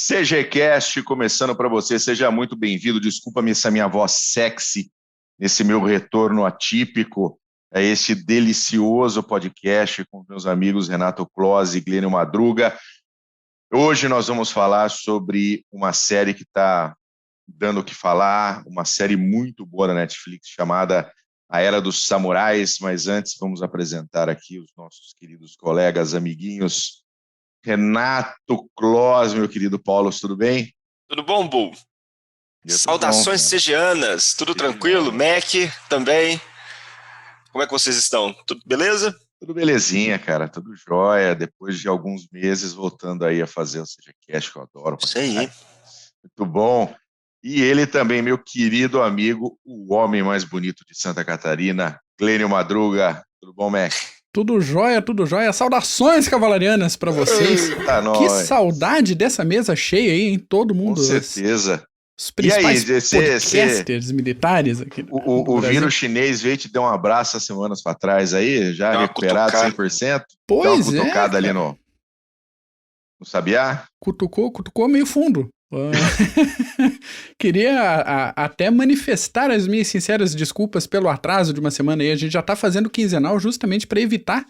CGCast começando para você, seja muito bem-vindo. Desculpa-me essa minha voz sexy nesse meu retorno atípico a este delicioso podcast com meus amigos Renato Close e Glênio Madruga. Hoje nós vamos falar sobre uma série que está dando o que falar, uma série muito boa da Netflix chamada A Era dos Samurais, mas antes vamos apresentar aqui os nossos queridos colegas, amiguinhos. Renato Close, meu querido Paulo, tudo bem? Tudo bom, Bu? Saudações Bom, segianas, tudo tranquilo? Mac também. Como é que vocês estão? Tudo beleza? Tudo belezinha, cara, tudo jóia. Depois de alguns meses voltando aí a fazer o CGCast, que eu adoro. Isso aí. Muito bom. E ele também, meu querido amigo, o homem mais bonito de Santa Catarina, Glênio Madruga. Tudo bom, Mac? Tudo jóia, tudo jóia. Saudações cavalarianas pra vocês. Eita, Que nós. saudade dessa mesa cheia aí, hein? Todo mundo. Com certeza. Os principais E aí, podcasters militares aqui. O vírus chinês veio te dar um abraço há semanas para trás aí, já recuperado 100%? Pois dá uma cutucada ali no sabiá? Cutucou meio fundo. Queria até manifestar as minhas sinceras desculpas pelo atraso de uma semana aí. A gente já tá fazendo quinzenal justamente para evitar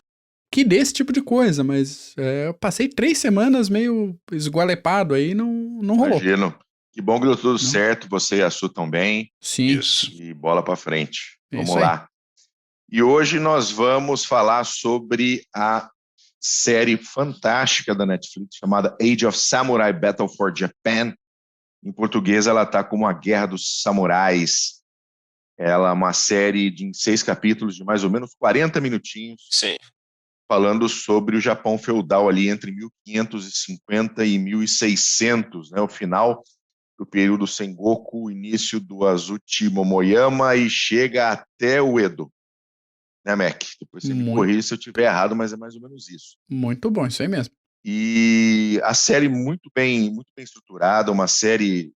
que dê esse tipo de coisa, mas eu passei 3 semanas meio esgualepado aí, não rolou. Imagino. Que bom que deu tudo certo, você e a Su estão bem. Sim. Isso. E bola para frente. Vamos isso lá. E hoje nós vamos falar sobre a série fantástica da Netflix chamada Age of Samurai Battle for Japan. Em português ela está como A Guerra dos Samurais. Ela é uma série de 6 capítulos de mais ou menos 40 minutinhos. Sim. Falando sobre o Japão feudal ali entre 1550 e 1600, né? O final do período Sengoku, o início do Azuchi Momoyama e chega até o Edo. Né, Mac? Depois você me corrige se eu estiver errado, mas é mais ou menos isso. Muito bom, isso aí mesmo. E a série muito bem estruturada, uma série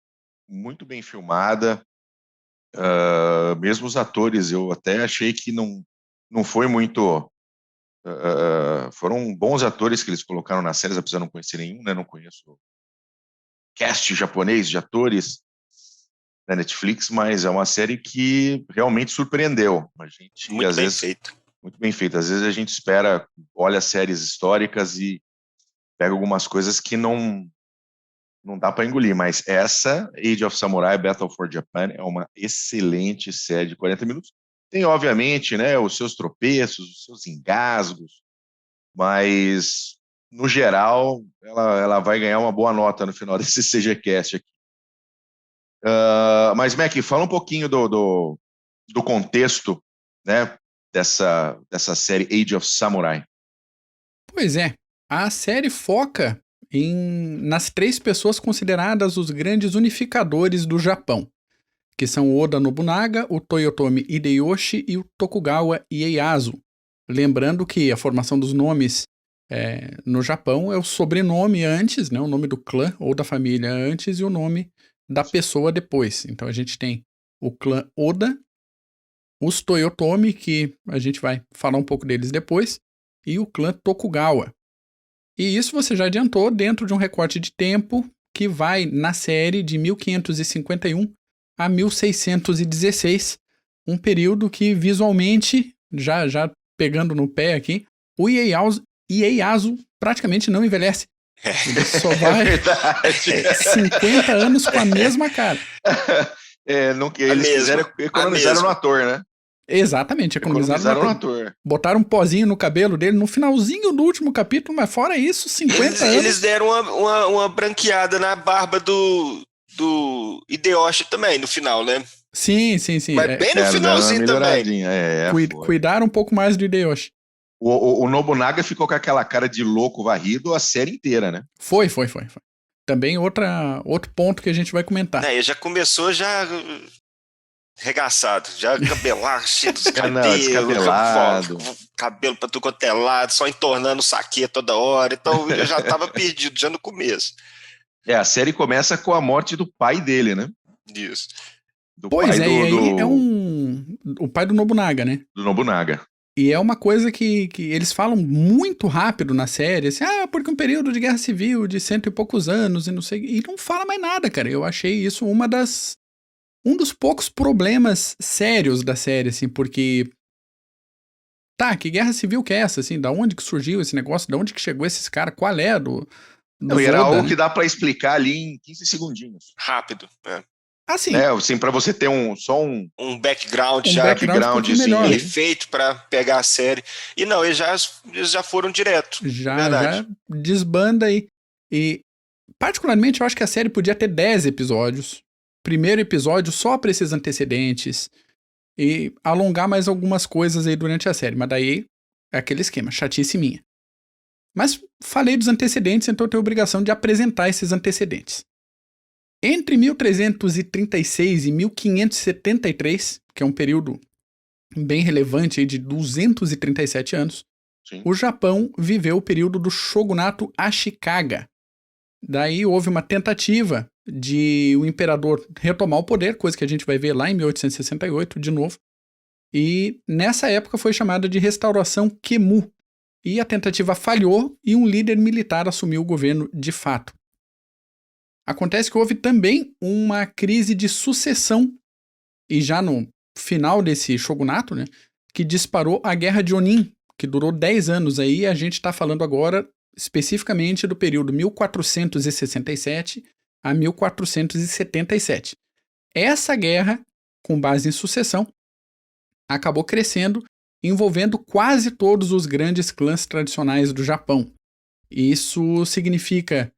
muito bem filmada. Mesmo os atores, eu até achei que não foi muito... foram bons atores que eles colocaram na série, apesar de não conhecer nenhum, né? Não conheço cast japonês de atores da Netflix, mas é uma série que realmente surpreendeu. A gente, muito bem feito. Muito bem feito. Às vezes a gente olha séries históricas e pega algumas coisas que não dá para engolir, mas essa, Age of Samurai Battle for Japan, é uma excelente série de 40 minutos. Tem, obviamente, né, os seus tropeços, os seus engasgos, mas no geral, ela vai ganhar uma boa nota no final desse CGCast aqui. Mas, Mac, fala um pouquinho do contexto, né, dessa série Age of Samurai. Pois é, a série foca nas 3 pessoas consideradas os grandes unificadores do Japão, que são o Oda Nobunaga, o Toyotomi Hideyoshi e o Tokugawa Ieyasu. Lembrando que a formação dos nomes no Japão é o sobrenome antes, né, o nome do clã ou da família antes e o nome da pessoa depois. Então a gente tem o clã Oda, os Toyotomi, que a gente vai falar um pouco deles depois, e o clã Tokugawa. E isso você já adiantou dentro de um recorte de tempo que vai na série de 1551 a 1616, um período que visualmente, já pegando no pé aqui, o Ieyasu praticamente não envelhece. Ele só vai 50 anos com a mesma cara. Eles economizaram no ator, né? Exatamente, economizaram no ator. Botaram um pozinho no cabelo dele no finalzinho do último capítulo, mas fora isso, 50 anos. Eles deram uma branqueada na barba do Hideyoshi também, no final, né? Sim. Mas bem no finalzinho também. Cuidaram um pouco mais do Hideyoshi. O Nobunaga ficou com aquela cara de louco varrido a série inteira, né? Foi. Também outro ponto que a gente vai comentar. Já começou regaçado, já cabelado, cheio dos cabelos, cabelo pra tudo quanto é lado, só entornando o saque toda hora, então eu já tava perdido já no começo. A série começa com a morte do pai dele, né? Isso. O pai do Nobunaga, né? Do Nobunaga. E é uma coisa que eles falam muito rápido na série, assim, porque um período de guerra civil de 100 e poucos anos e não sei, e não fala mais nada, cara. Eu achei isso um dos poucos problemas sérios da série, assim, porque que guerra civil que é essa, assim, da onde que surgiu esse negócio, da onde que chegou esses caras, qual é do era Oda, algo né? que dá pra explicar ali em 15 segundinhos. Rápido, Assim, assim, pra você ter um background um já background melhor, perfeito para pegar a série. E não, eles já foram direto. Já desbanda aí. E particularmente eu acho que a série podia ter 10 episódios. Primeiro episódio só pra esses antecedentes e alongar mais algumas coisas aí durante a série, mas daí é aquele esquema, chatice minha. Mas falei dos antecedentes, então eu tenho a obrigação de apresentar esses antecedentes. Entre 1336 e 1573, que é um período bem relevante aí de 237 anos, sim, o Japão viveu o período do shogunato Ashikaga. Daí houve uma tentativa de o imperador retomar o poder, coisa que a gente vai ver lá em 1868 de novo. E nessa época foi chamada de Restauração Kemu. E a tentativa falhou e um líder militar assumiu o governo de fato. Acontece que houve também uma crise de sucessão, e já no final desse shogunato, né, que disparou a Guerra de Onin, que durou 10 anos aí, e a gente está falando agora especificamente do período 1467 a 1477. Essa guerra, com base em sucessão, acabou crescendo, envolvendo quase todos os grandes clãs tradicionais do Japão. Isso significa,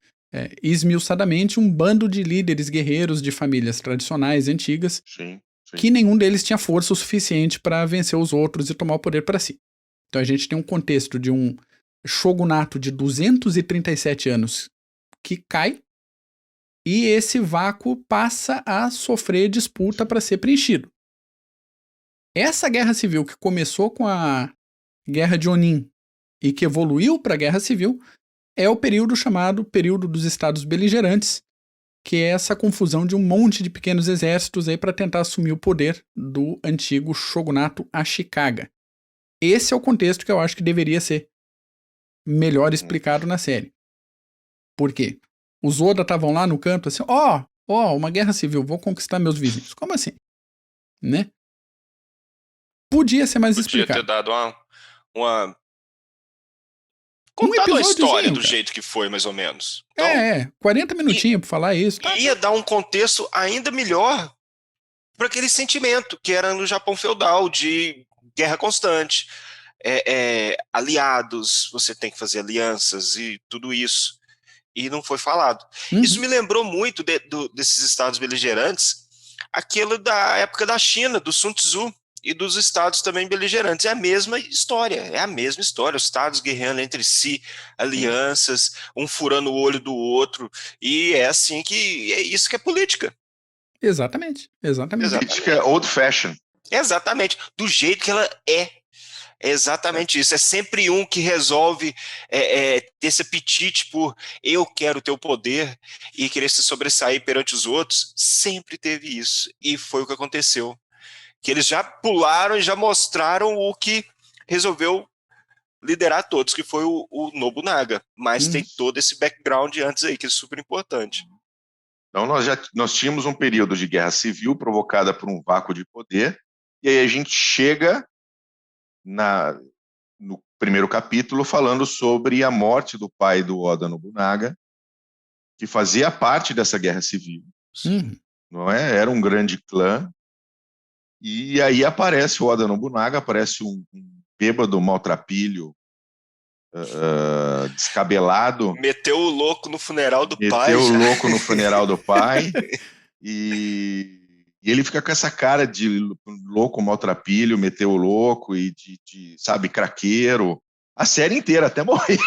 esmiuçadamente, um bando de líderes guerreiros de famílias tradicionais antigas, sim. que nenhum deles tinha força o suficiente para vencer os outros e tomar o poder para si. Então a gente tem um contexto de um shogunato de 237 anos que cai, e esse vácuo passa a sofrer disputa para ser preenchido. Essa guerra civil que começou com a Guerra de Onin e que evoluiu para a Guerra Civil é o período chamado Período dos Estados Beligerantes, que é essa confusão de um monte de pequenos exércitos aí para tentar assumir o poder do antigo shogunato Ashikaga. Esse é o contexto que eu acho que deveria ser melhor explicado na série. Por quê? Os Oda estavam lá no canto assim, uma guerra civil, vou conquistar meus vizinhos. Como assim? Né? Podia ser mais explicado. Podia ter dado uma contado a história do jeito que foi, mais ou menos. Então, 40 minutinhos pra falar isso. Ia dar um contexto ainda melhor para aquele sentimento que era no Japão feudal, de guerra constante. Aliados, você tem que fazer alianças e tudo isso. E não foi falado. Uhum. Isso me lembrou muito desses estados beligerantes, aquilo da época da China, do Sun Tzu, e dos estados também beligerantes. É a mesma história, os estados guerreando entre si, alianças, um furando o olho do outro, e é assim que é isso que é política. Exatamente. Política old fashion. Exatamente, do jeito que ela é. É exatamente isso. É sempre um que resolve ter esse apetite por eu quero ter o poder e querer se sobressair perante os outros. Sempre teve isso. E foi o que aconteceu. Que eles já pularam e já mostraram o que resolveu liderar todos, que foi o Nobunaga. Mas tem todo esse background antes aí, que é super importante. Então nós tínhamos um período de guerra civil provocada por um vácuo de poder, e aí a gente chega no primeiro capítulo falando sobre a morte do pai do Oda Nobunaga, que fazia parte dessa guerra civil. Não é? Era um grande clã. E aí aparece o Oda Nobunaga, aparece um bêbado maltrapilho, descabelado. Meteu o louco no funeral do pai. Meteu o louco no funeral do pai. E ele fica com essa cara de louco maltrapilho, meteu o louco e de sabe, craqueiro. A série inteira, até morrer.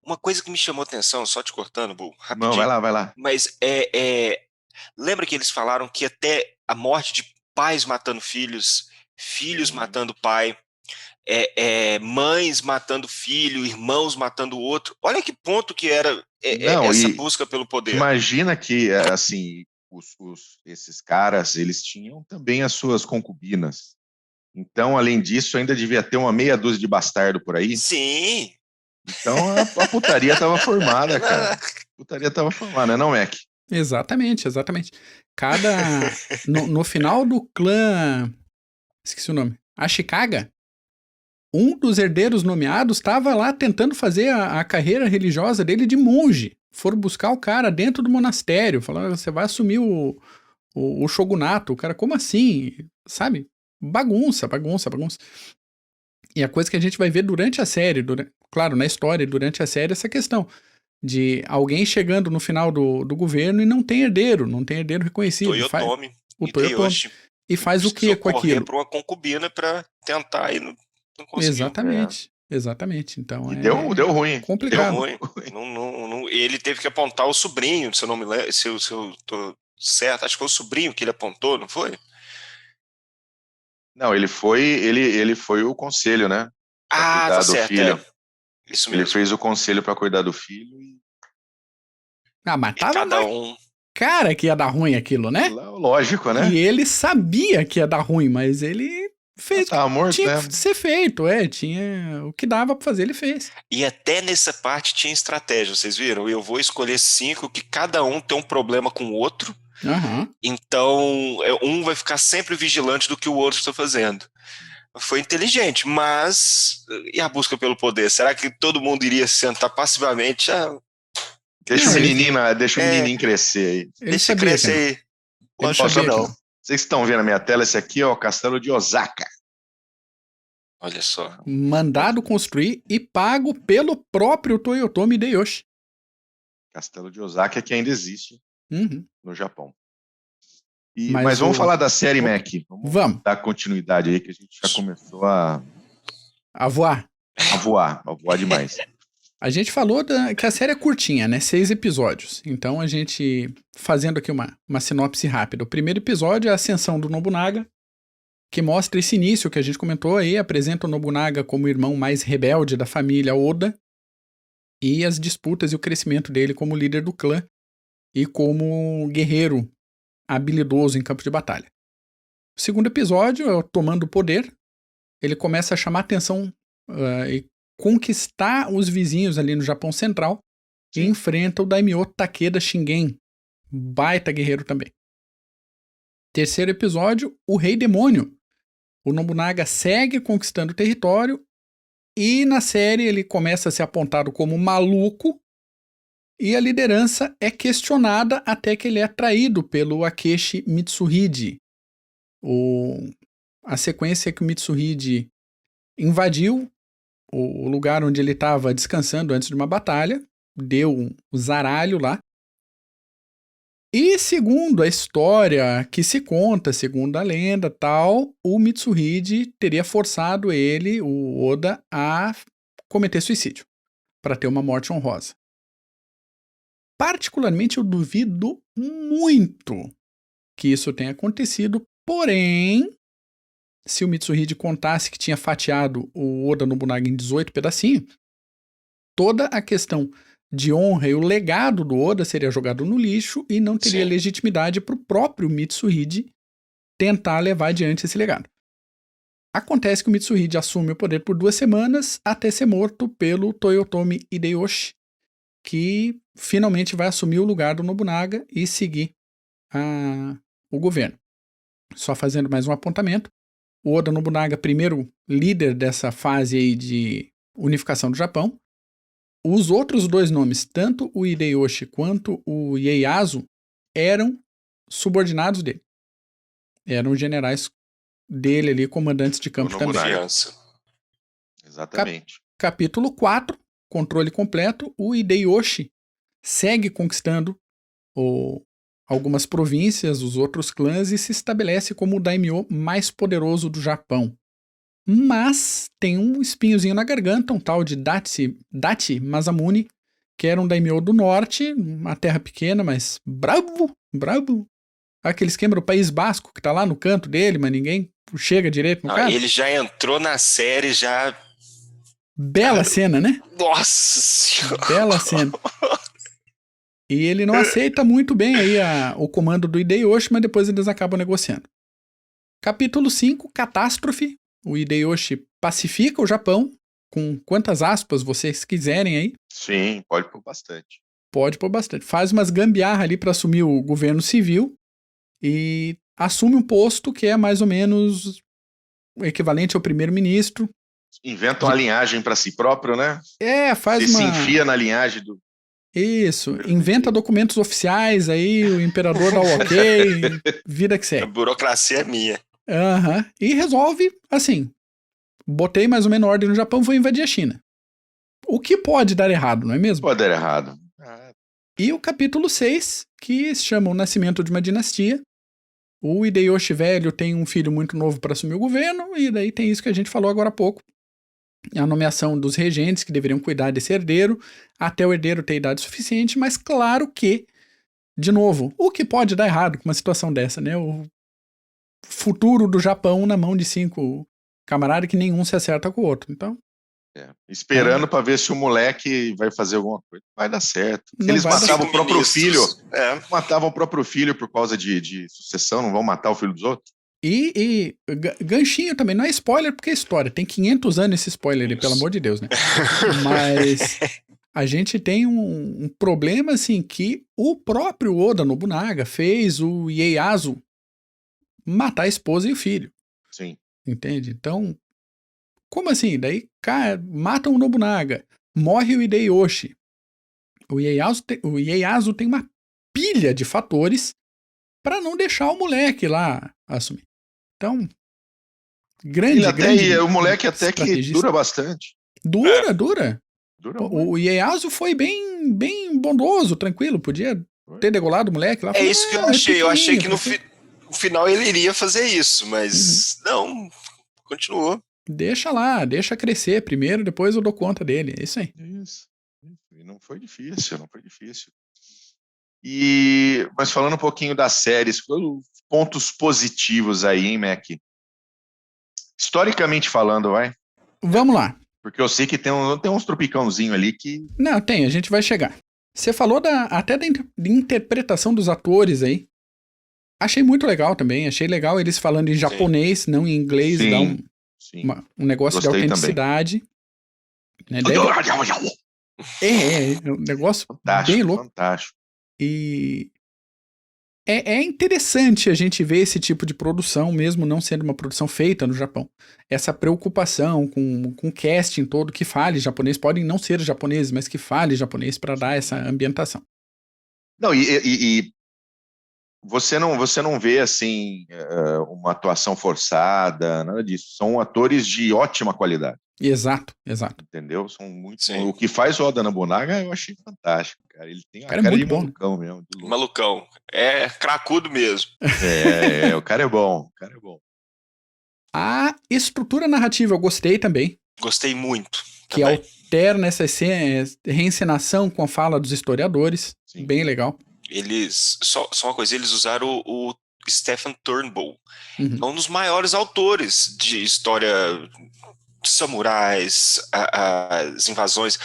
Uma coisa que me chamou atenção, só te cortando, Bu, rapidinho. Não, vai lá. Mas lembra que eles falaram que até a morte de pais matando filhos, filhos matando pai, mães matando filho, irmãos matando o outro. Olha que ponto que era essa busca pelo poder. Imagina que, assim, esses caras, eles tinham também as suas concubinas. Então, além disso, ainda devia ter uma meia dúzia de bastardo por aí. Sim. Então, a putaria estava formada, cara. A putaria estava formada, não, Mac? Exatamente. No final do clã... Esqueci o nome. Ashikaga, um dos herdeiros nomeados estava lá tentando fazer a carreira religiosa dele de monge. Foram buscar o cara dentro do monastério, falando, você vai assumir o shogunato. O cara, como assim? Sabe? Bagunça. E a coisa que a gente vai ver durante a série, claro, na história, durante a série, essa questão de alguém chegando no final do governo e não tem herdeiro reconhecido. Toyotomi. O Toyotomi. E faz o que com aquilo? Para uma concubina para tentar e não conseguiu. Exatamente. Então deu ruim. Complicado. Deu ruim. Não, ele teve que apontar o sobrinho, se eu não me lembro, se eu tô certo, acho que foi o sobrinho que ele apontou, não foi? Não, ele foi o conselho, né? Pra cuidar do certo, filho. Isso mesmo. Ele fez o conselho para cuidar do filho e... mas tava cada um... cara que ia dar ruim aquilo, né? Lógico, né? E ele sabia que ia dar ruim, mas ele fez. Tava morto, tinha né? que ser feito, tinha o que dava pra fazer, ele fez. E até nessa parte tinha estratégia, vocês viram? Eu vou escolher 5 que cada um tem um problema com o outro. Uhum. Então, um vai ficar sempre vigilante do que o outro está fazendo. Foi inteligente, mas... E a busca pelo poder? Será que todo mundo iria se sentar passivamente? Deixa o menininho crescer aí. Deixa crescer aí. Lógico que não. Vocês estão vendo a minha tela, esse aqui é o Castelo de Osaka. Olha só. Mandado construir e pago pelo próprio Toyotomi Hideyoshi. Castelo de Osaka que ainda existe no Japão. Mas vamos falar da série, Mac. Vamos dar continuidade aí, que a gente já começou a voar. A voar demais. A gente falou que a série é curtinha, né? 6 episódios. Então a gente, fazendo aqui uma sinopse rápida. O primeiro episódio é a ascensão do Nobunaga, que mostra esse início que a gente comentou aí, apresenta o Nobunaga como o irmão mais rebelde da família Oda, e as disputas e o crescimento dele como líder do clã e como guerreiro habilidoso em campo de batalha. O segundo episódio é o Tomando o Poder. Ele começa a chamar atenção e conquistar os vizinhos ali no Japão Central. Sim. E enfrenta o Daimyo Takeda Shingen, baita guerreiro também. Terceiro episódio, o Rei Demônio. O Nobunaga segue conquistando o território e na série ele começa a ser apontado como maluco e a liderança é questionada até que ele é traído pelo Akechi Mitsuhide. A sequência é que o Mitsuhide invadiu o lugar onde ele estava descansando antes de uma batalha, deu um zaralho lá. E segundo a história que se conta, segundo a lenda tal, o Mitsuhide teria forçado ele, o Oda, a cometer suicídio, para ter uma morte honrosa. Particularmente eu duvido muito que isso tenha acontecido, porém, se o Mitsuhide contasse que tinha fatiado o Oda Nobunaga em 18 pedacinhos, toda a questão de honra e o legado do Oda seria jogado no lixo e não teria Sim. legitimidade para o próprio Mitsuhide tentar levar adiante esse legado. Acontece que o Mitsuhide assume o poder por 2 semanas até ser morto pelo Toyotomi Hideyoshi, que finalmente vai assumir o lugar do Nobunaga e seguir o governo. Só fazendo mais um apontamento, o Oda Nobunaga, primeiro líder dessa fase aí de unificação do Japão. Os outros 2 nomes, tanto o Hideyoshi quanto o Ieyasu, eram subordinados dele. Eram generais dele ali, comandantes de campo também. Exatamente. Capítulo 4, controle completo. O Hideyoshi segue conquistando algumas províncias, os outros clãs, e se estabelece como o daimyo mais poderoso do Japão. Mas tem um espinhozinho na garganta, um tal de Dachi Masamune, que era um daimyo do norte, uma terra pequena, mas bravo. Aquele esquema do País Basco, que tá lá no canto dele, mas ninguém chega direito no cara. Ele já entrou na série, já... Bela cena, né? Nossa Senhora! Bela cena. E ele não aceita muito bem aí o comando do Hideyoshi, mas depois eles acabam negociando. Capítulo 5, Catástrofe. O Hideyoshi pacifica o Japão, com quantas aspas vocês quiserem aí. Sim, pode pôr bastante. Pode pôr bastante. Faz umas gambiarra ali para assumir o governo civil e assume um posto que é mais ou menos o equivalente ao primeiro-ministro. Inventa uma linhagem para si próprio, né? Faz Você se enfia na linhagem do... Isso, inventa documentos oficiais aí, o imperador dá o ok, vida que A segue. burocracia é minha. E resolve, assim, botei mais ou menos ordem no Japão, vou invadir a China. O que pode dar errado, não é mesmo? Pode dar errado. E o capítulo 6, que se chama O Nascimento de uma Dinastia. O Hideyoshi velho tem um filho muito novo para assumir o governo, e daí tem isso que a gente falou agora há pouco. A nomeação dos regentes que deveriam cuidar desse herdeiro, até o herdeiro ter idade suficiente, mas claro que, de novo, o que pode dar errado com uma situação dessa, né? O futuro do Japão na mão de 5 camaradas que nenhum se acerta com o outro. Então, esperando para ver se o moleque vai fazer alguma coisa. Vai dar certo. Se Não eles vai dar matavam o certo. próprio filho, Ministros. matavam o próprio filho por causa de sucessão, não vão matar o filho dos outros? E ganchinho também, não é spoiler porque é história, tem 500 anos esse spoiler ali, pelo amor de Deus, né? Mas a gente tem um problema, assim, que o próprio Oda Nobunaga fez o Ieyasu matar a esposa e o filho. Sim. Entende? Então, como assim? Daí, cara, matam o Nobunaga, morre o Hideyoshi. O Ieyasu tem uma pilha de fatores para não deixar o moleque lá assumir. Então, grande o moleque até que dura bastante. Dura. O Ieyasu foi bem bondoso, tranquilo, podia ter degolado o moleque lá. É isso que eu achei. Eu achei que no no final ele iria fazer isso, mas não, continuou. Deixa lá, deixa crescer primeiro, depois eu dou conta dele. É isso aí. Isso. E não foi difícil. Mas falando um pouquinho das séries, pontos positivos aí, hein, Mac? Historicamente falando, vai? Vamos lá. Porque eu sei que tem uns tropicãozinho ali que... Não, a gente vai chegar. Você falou até da interpretação dos atores aí. Achei muito legal também, achei legal eles falando em japonês, não em inglês, dá um negócio de autenticidade. Né? Um negócio bem louco. Fantástico. E é interessante a gente ver esse tipo de produção, mesmo não sendo uma produção feita no Japão. Essa preocupação com o casting todo que fale japonês, podem não ser japoneses, mas que fale japonês para dar essa ambientação. Não, e você não vê assim uma atuação forçada, nada disso. São atores de ótima qualidade. Exato. Entendeu? São muito. O que faz o Oda Nobunaga eu achei fantástico, cara. Ele tem a cara muito de bom, malucão mesmo. Malucão. É cracudo mesmo. O cara é bom. A estrutura narrativa eu gostei também. Gostei muito. Que também. alterna essa reencenação com a fala dos historiadores. Sim. Bem legal. Eles, só uma coisa, eles usaram o Stephen Turnbull, um dos maiores autores de história de samurais, as invasões,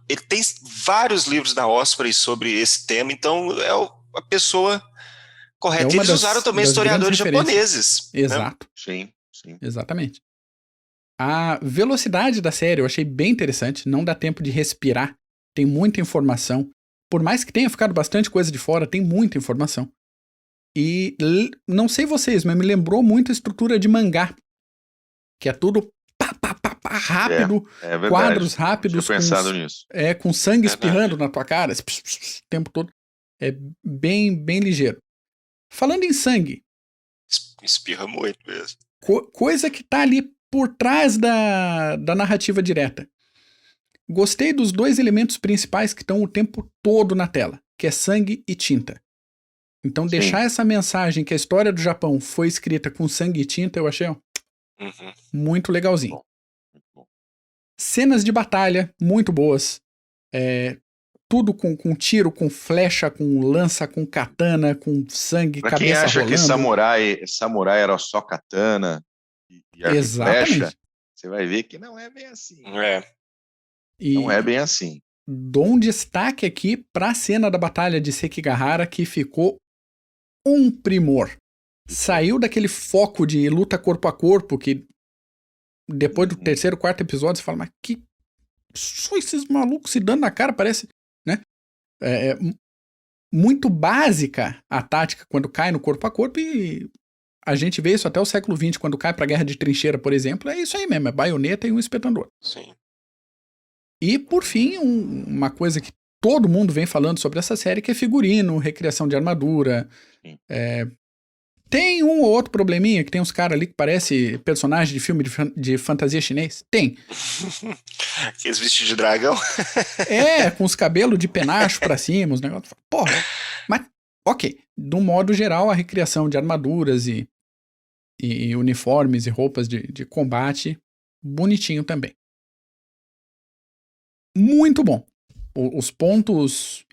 ele tem vários livros da Osprey sobre esse tema, então é a pessoa correta. Eles usaram também historiadores japoneses. Exato. Né? Sim. Exatamente. A velocidade da série eu achei bem interessante, não dá tempo de respirar, tem muita informação. Por mais que tenha ficado bastante coisa de fora, tem muita informação. E não sei vocês, mas me lembrou muito a estrutura de mangá. Que é tudo rápido, quadros rápidos. Pensado nisso. Com sangue espirrando na tua cara, o tempo todo. É bem ligeiro. Falando em sangue. Espirra muito mesmo. Coisa que tá ali por trás da narrativa direta. Gostei dos 2 elementos principais que estão o tempo todo na tela, que é sangue e tinta. Então, deixar essa mensagem que a história do Japão foi escrita com sangue e tinta, eu achei muito legalzinho. Muito bom. Cenas de batalha muito boas. Tudo com tiro, com flecha, com lança, com katana, com sangue, pra cabeça rolando. Quem acha que samurai era só katana e arco e flecha, você vai ver que não é bem assim. Não é bem assim. dou um destaque aqui para a cena da batalha de Sekigahara, que ficou um primor. Saiu daquele foco de luta corpo a corpo, que depois do terceiro, quarto episódio, você fala, mas que só esses malucos se dando na cara, parece, né? Muito básica a tática quando cai no corpo a corpo, e a gente vê isso até o século XX, quando cai pra guerra de trincheira, por exemplo, é isso aí mesmo, é baioneta e um espetador. Sim. E, por fim, uma coisa que todo mundo vem falando sobre essa série, que é figurino, recriação de armadura. Tem um ou outro probleminha, que tem uns caras ali que parece personagem de filme de fantasia chinês? Tem. Aqueles vestidos de dragão. Com os cabelos de penacho pra cima, os negócios. Porra, mas, ok. Do modo geral, a recriação de armaduras e uniformes e roupas de combate, bonitinho também. Muito bom. Os pontos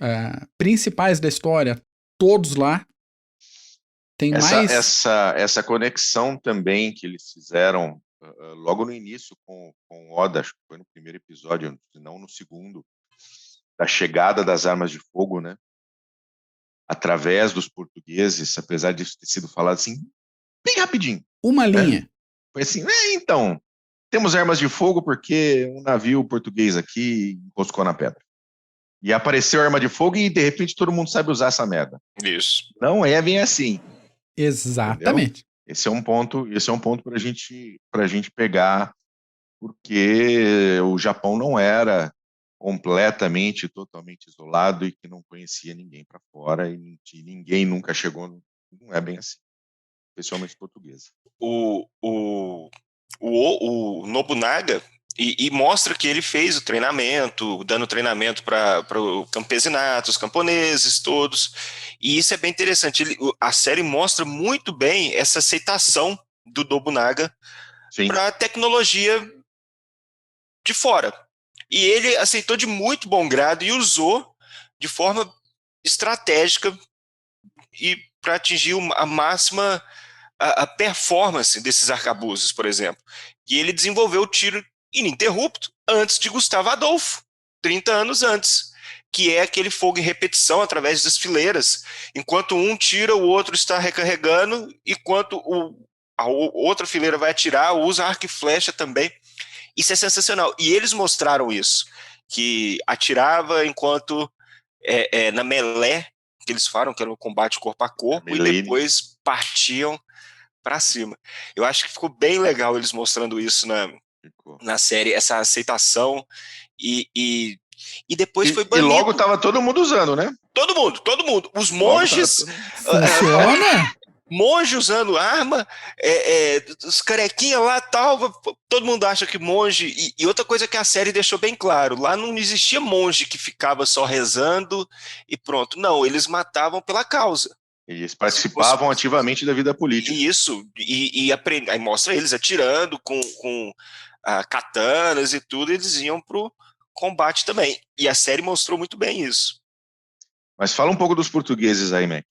principais da história, todos lá. Tem essa conexão também que eles fizeram logo no início com Oda, acho que foi no primeiro episódio, se não no segundo, da chegada das armas de fogo, né? Através dos portugueses, apesar disso ter sido falado assim, bem rapidinho. Uma linha. Foi assim, então, temos armas de fogo porque um navio português aqui enroscou na pedra. E apareceu arma de fogo e, de repente, todo mundo sabe usar essa merda. Isso. Não é bem assim. Exatamente. Entendeu? Esse é um ponto para a gente pegar, porque o Japão não era totalmente isolado e que não conhecia ninguém para fora e ninguém nunca chegou. Não é bem assim, especialmente os portugueses. O Nobunaga e mostra que ele fez o treinamento, dando treinamento para o campesinato, os camponeses todos, e isso é bem interessante. A série mostra muito bem essa aceitação do Nobunaga para a tecnologia de fora, e ele aceitou de muito bom grado e usou de forma estratégica e para atingir a máxima a performance desses arcabuzes, por exemplo. E ele desenvolveu o tiro ininterrupto antes de Gustavo Adolfo, 30 anos antes, que é aquele fogo em repetição através das fileiras. Enquanto um tira, o outro está recarregando, enquanto a outra fileira vai atirar, usa arco e flecha também. Isso é sensacional. E eles mostraram isso, que atirava enquanto na melé, que eles falam, que era o combate corpo a corpo, e depois partiam para cima. Eu acho que ficou bem legal eles mostrando isso na série, essa aceitação, e depois foi banido. E logo tava todo mundo usando, né? Todo mundo. Os monges... Funciona? Monge usando arma, os carequinha lá, tal, todo mundo acha que monge, e outra coisa que a série deixou bem claro, lá não existia monge que ficava só rezando e pronto, não, eles matavam pela causa. Eles participavam ativamente da vida política. Isso, aí mostra eles atirando com katanas e tudo, eles iam pro combate também, e a série mostrou muito bem isso. Mas fala um pouco dos portugueses aí, man.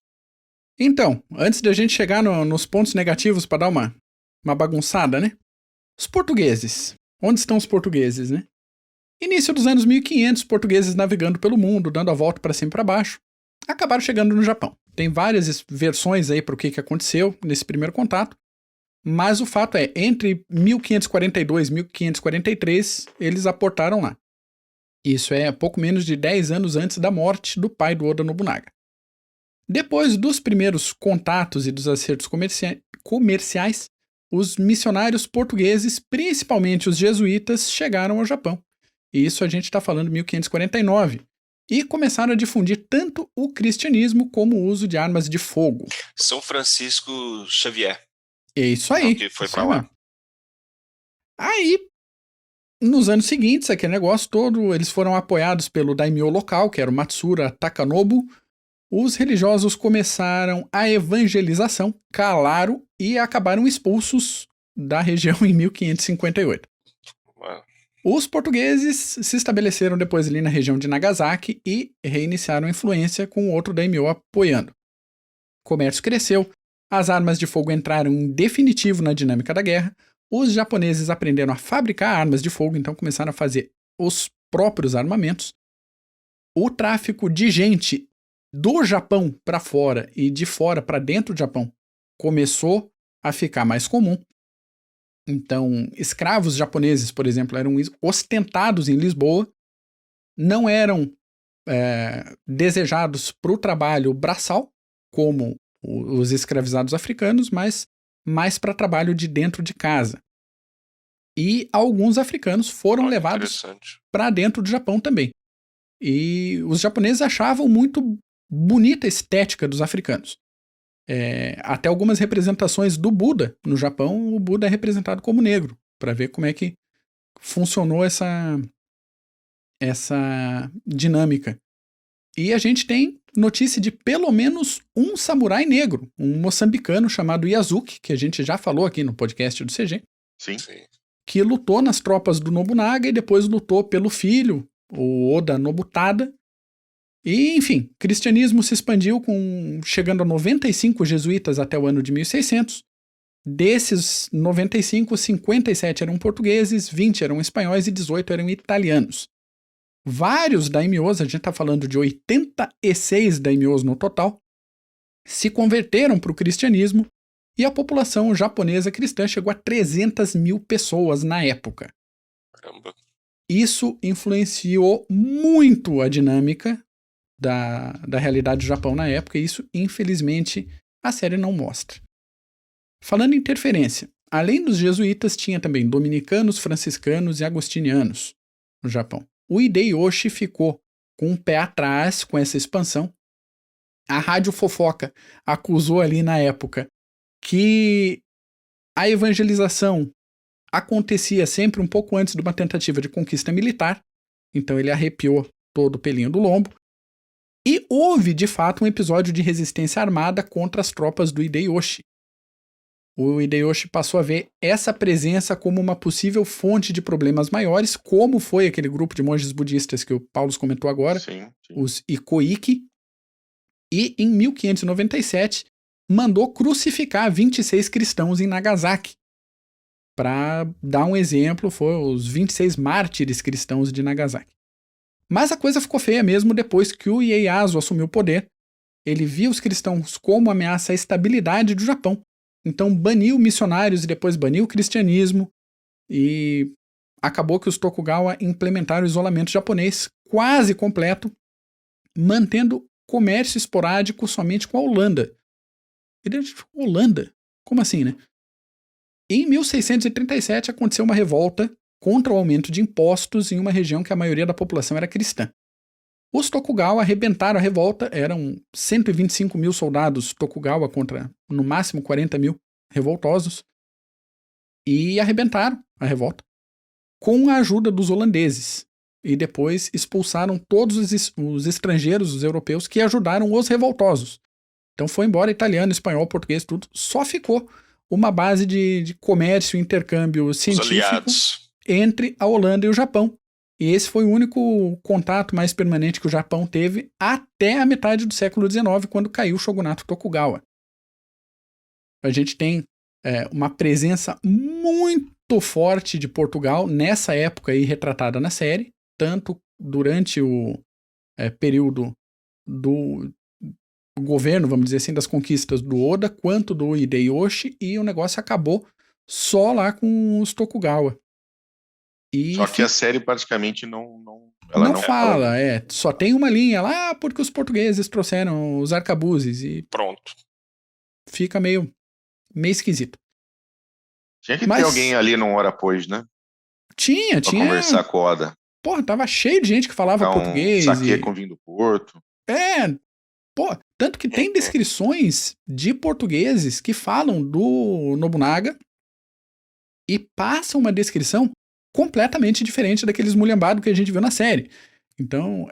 Então, antes da gente chegar nos pontos negativos para dar uma bagunçada, né? Os portugueses. Onde estão os portugueses, né? Início dos anos 1500, portugueses navegando pelo mundo, dando a volta para cima e para baixo, acabaram chegando no Japão. Tem várias versões aí para o que aconteceu nesse primeiro contato, mas o fato é, entre 1542 e 1543, eles aportaram lá. Isso é pouco menos de 10 anos antes da morte do pai do Oda Nobunaga. Depois dos primeiros contatos e dos acertos comerciais, os missionários portugueses, principalmente os jesuítas, chegaram ao Japão. E isso a gente está falando em 1549. E começaram a difundir tanto o cristianismo como o uso de armas de fogo. São Francisco Xavier. É isso aí. Que foi para lá. Aí, nos anos seguintes, aquele negócio todo, eles foram apoiados pelo daimyo local, que era o Matsura Takanobu. Os religiosos começaram a evangelização, calaram e acabaram expulsos da região em 1558. Os portugueses se estabeleceram depois ali na região de Nagasaki e reiniciaram a influência com outro daimyo apoiando. O comércio cresceu, as armas de fogo entraram em definitivo na dinâmica da guerra, os japoneses aprenderam a fabricar armas de fogo, então começaram a fazer os próprios armamentos, o tráfico de gente do Japão para fora e de fora para dentro do Japão começou a ficar mais comum. Então, escravos japoneses, por exemplo, eram ostentados em Lisboa, não eram desejados para o trabalho braçal, como os escravizados africanos, mas mais para trabalho de dentro de casa. E alguns africanos foram levados para dentro do Japão também. E os japoneses achavam muito bonita a estética dos africanos. Até algumas representações do Buda no Japão, o Buda é representado como negro, para ver como é que funcionou essa dinâmica. E a gente tem notícia de pelo menos um samurai negro, um moçambicano chamado Yazuki, que a gente já falou aqui no podcast do CG. Sim. Que lutou nas tropas do Nobunaga e depois lutou pelo filho, o Oda Nobutada. E, enfim, o cristianismo se expandiu chegando a 95 jesuítas até o ano de 1600. Desses 95, 57 eram portugueses, 20 eram espanhóis e 18 eram italianos. Vários daimyos, a gente está falando de 86 daimyos no total, se converteram para o cristianismo e a população japonesa cristã chegou a 300 mil pessoas na época. Caramba. Isso influenciou muito a dinâmica da realidade do Japão na época, e isso, infelizmente, a série não mostra. Falando em interferência, além dos jesuítas, tinha também dominicanos, franciscanos e agostinianos no Japão. O Hideyoshi ficou com um pé atrás com essa expansão. A Rádio Fofoca acusou ali na época que a evangelização acontecia sempre um pouco antes de uma tentativa de conquista militar, então ele arrepiou todo o pelinho do lombo. E houve, de fato, um episódio de resistência armada contra as tropas do Hideyoshi. O Hideyoshi passou a ver essa presença como uma possível fonte de problemas maiores, como foi aquele grupo de monges budistas que o Paulo comentou agora, sim. Os Ikoiki. E, em 1597, mandou crucificar 26 cristãos em Nagasaki. Para dar um exemplo, foram os 26 mártires cristãos de Nagasaki. Mas a coisa ficou feia mesmo depois que o Ieyasu assumiu o poder. Ele via os cristãos como ameaça à estabilidade do Japão. Então baniu missionários e depois baniu o cristianismo. E acabou que os Tokugawa implementaram o isolamento japonês quase completo, mantendo comércio esporádico somente com a Holanda. Holanda? Como assim, né? Em 1637 aconteceu uma revolta contra o aumento de impostos em uma região que a maioria da população era cristã. Os Tokugawa arrebentaram a revolta, eram 125 mil soldados Tokugawa contra, no máximo, 40 mil revoltosos, e arrebentaram a revolta com a ajuda dos holandeses. E depois expulsaram todos os estrangeiros, os europeus, que ajudaram os revoltosos. Então foi embora italiano, espanhol, português, tudo. Só ficou uma base de comércio e intercâmbio científico entre a Holanda e o Japão. E esse foi o único contato mais permanente que o Japão teve até a metade do século XIX, quando caiu o shogunato Tokugawa. A gente tem uma presença muito forte de Portugal nessa época aí retratada na série, tanto durante o período do governo, vamos dizer assim, das conquistas do Oda, quanto do Hideyoshi, e o negócio acabou só lá com os Tokugawa. Só que a série praticamente não fala, só tem uma linha lá porque os portugueses trouxeram os arcabuzes e pronto. Fica meio esquisito. Tinha que ter alguém ali num hora após, né? Tinha. Conversar com o Oda. Porra, tava cheio de gente que falava português. Saque com vinho do Porto. Tanto que tem descrições de portugueses que falam do Nobunaga e passam uma descrição completamente diferente daqueles mulhambados que a gente viu na série. Então,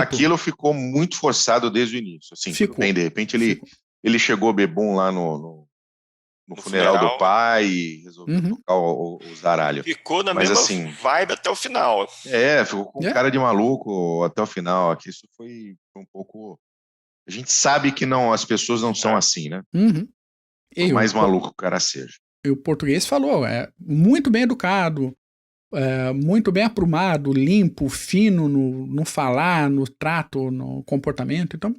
aquilo ficou muito forçado desde o início. Assim, de repente ele chegou bebum lá no funeral do pai e resolveu tocar o zaralho. Ficou na mesma vibe até o final. Ficou com cara de maluco até o final. Aqui isso foi um pouco... A gente sabe que as pessoas não são assim, né? Por mais maluco que o cara seja. E o português falou, muito bem educado, muito bem aprumado, limpo, fino no falar, no trato, no comportamento. Então,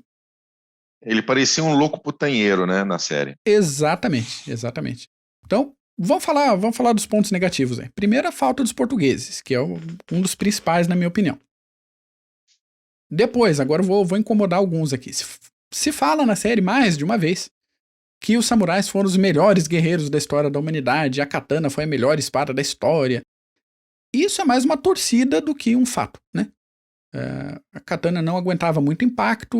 Ele parecia um louco putanheiro, né, na série. exatamente. Então, vamos falar dos pontos negativos aí. Primeiro, a falta dos portugueses, que é um dos principais, na minha opinião. Depois, agora eu vou incomodar alguns aqui. Se fala na série mais de uma vez que os samurais foram os melhores guerreiros da história da humanidade, a katana foi a melhor espada da história. Isso é mais uma torcida do que um fato, né? A katana não aguentava muito impacto,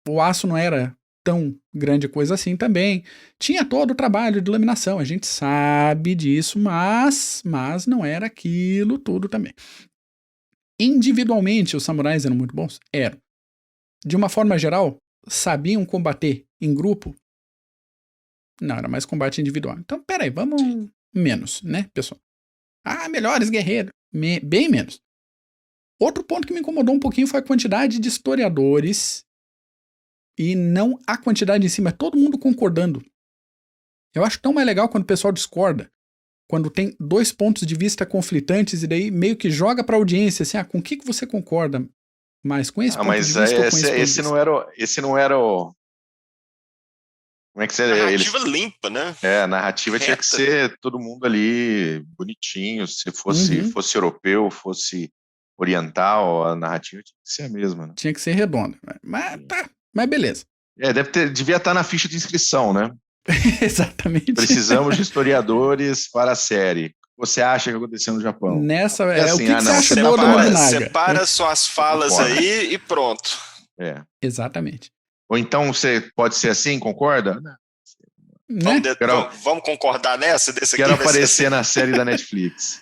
o aço não era tão grande coisa assim também. Tinha todo o trabalho de laminação, a gente sabe disso, mas não era aquilo tudo também. Individualmente, os samurais eram muito bons? Eram. De uma forma geral, sabiam combater em grupo? Não, era mais combate individual. Então, peraí, vamos menos, né, pessoal? Melhores guerreiros. Bem menos. Outro ponto que me incomodou um pouquinho foi a quantidade de historiadores e não a quantidade em si, mas todo mundo concordando. Eu acho tão mais legal quando o pessoal discorda, quando tem dois pontos de vista conflitantes e daí meio que joga pra audiência, assim, com o que você concorda mais? Com esse ponto de vista ou com esse ponto de vista? Esse não era o... Como é que você... Narrativa limpa, né? A narrativa tinha que ser todo mundo ali bonitinho, se fosse europeu, fosse oriental, a narrativa tinha que ser a mesma, né? Tinha que ser redonda, mas beleza. Devia estar na ficha de inscrição, né? Exatamente. Precisamos de historiadores para a série. O que você acha que aconteceu no Japão? O que você acha do Oda Nobunaga? Separa suas falas aí e pronto. Exatamente. Ou então você pode ser assim, concorda? Né? Vamos concordar nessa? Quero aparecer na série da Netflix.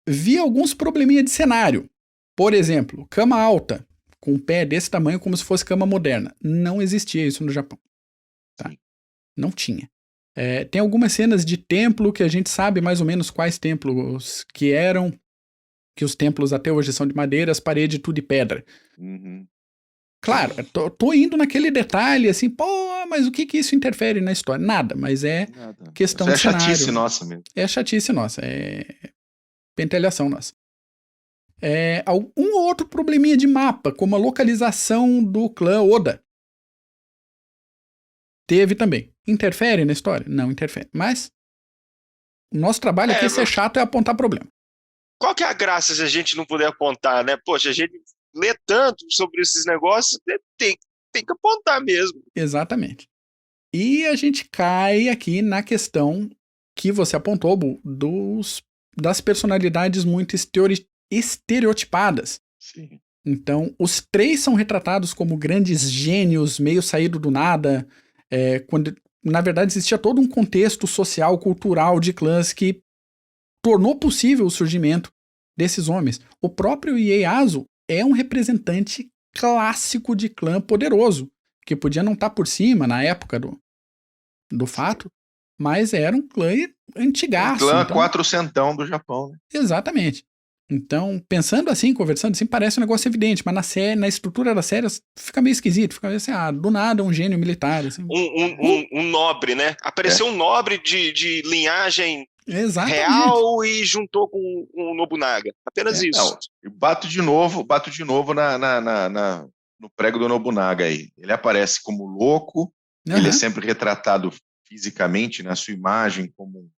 Vi alguns probleminha de cenário. Por exemplo, cama alta, com um pé desse tamanho como se fosse cama moderna. Não existia isso no Japão. Tá? Não tinha. Tem algumas cenas de templo que a gente sabe mais ou menos quais templos que eram, que os templos até hoje são de madeira, as paredes tudo de pedra. Uhum. Claro, tô indo naquele detalhe assim, mas o que isso interfere na história? Nada, mas questão de cenário. É chatice nossa mesmo. É chatice nossa, é pentelhação nossa. Um ou outro probleminha de mapa, como a localização do clã Oda. Teve também. Interfere na história? Não interfere. Mas o nosso trabalho aqui, ser chato, é apontar problema. Qual que é a graça se a gente não puder apontar, né? Poxa, a gente lê tanto sobre esses negócios, tem que apontar mesmo. Exatamente. E a gente cai aqui na questão que você apontou, Bu, das personalidades muito estereotipadas. Sim. Então, os três são retratados como grandes gênios, meio saído do nada, quando, na verdade, existia todo um contexto social, cultural de clãs que tornou possível o surgimento desses homens. O próprio Ieyasu é um representante clássico de clã poderoso, que podia não estar por cima na época do fato, mas era um clã antigaço. Um clã 400 do Japão, né? Exatamente. Então, pensando assim, conversando assim, parece um negócio evidente, mas na estrutura da série fica meio esquisito, fica meio assim, do nada um gênio militar. Assim. Um nobre, né? Apareceu um nobre de linhagem Exatamente. real e juntou com o Nobunaga. Apenas isso. Não, eu bato de novo no prego do Nobunaga aí. Ele aparece como louco, ele é sempre retratado fisicamente na sua imagem como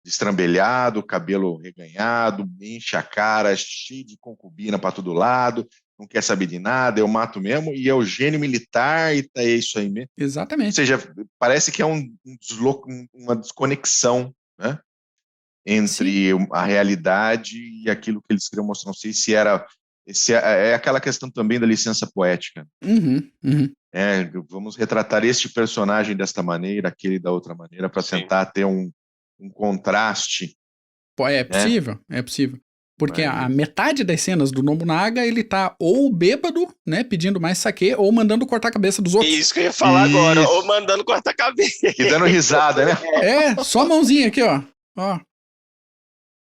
destrambelhado, cabelo reganhado, enche a cara, cheio de concubina para todo lado, não quer saber de nada, eu mato mesmo, e é o gênio militar, e é isso aí mesmo. Exatamente. Ou seja, parece que é uma desconexão, né, entre a realidade e aquilo que eles queriam mostrar. Não sei se é aquela questão também da licença poética. Vamos retratar este personagem desta maneira, aquele da outra maneira, para tentar ter um contraste. É possível. Porque a metade das cenas do Nobunaga, ele tá ou bêbado, né, pedindo mais saquê, ou mandando cortar a cabeça dos outros. Isso que eu ia falar agora, ou mandando cortar a cabeça. E dando risada, né? Só a mãozinha aqui, ó.